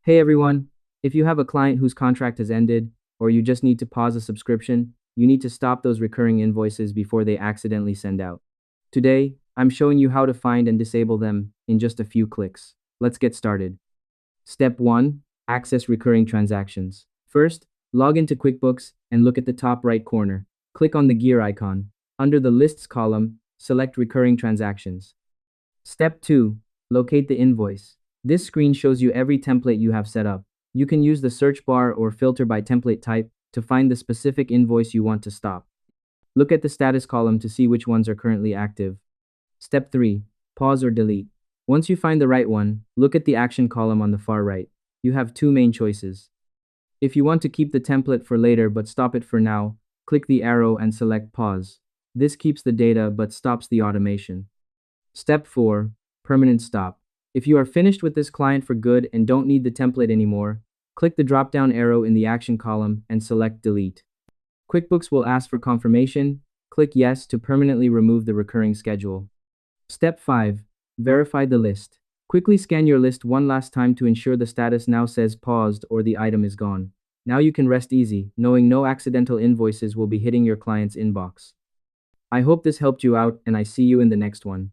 Hey everyone, if you have a client whose contract has ended, or you just need to pause a subscription, you need to stop those recurring invoices before they accidentally send out. Today, I'm showing you how to find and disable them in just a few clicks. Let's get started. Step 1. Access recurring transactions. First, log into QuickBooks and look at the top right corner. Click on the gear icon. Under the Lists column, select Recurring Transactions. Step 2. Locate the invoice. This screen shows you every template you have set up. You can use the search bar or filter by template type to find the specific invoice you want to stop. Look at the status column to see which ones are currently active. Step 3. Pause or delete. Once you find the right one, look at the action column on the far right. You have two main choices. If you want to keep the template for later but stop it for now, click the arrow and select pause. This keeps the data but stops the automation. Step 4. Permanent stop. If you are finished with this client for good and don't need the template anymore, click the drop-down arrow in the action column and select delete. QuickBooks will ask for confirmation. Click yes to permanently remove the recurring schedule. Step 5. Verify the list. Quickly scan your list one last time to ensure the status now says paused or the item is gone. Now you can rest easy, knowing no accidental invoices will be hitting your client's inbox. I hope this helped you out and I see you in the next one.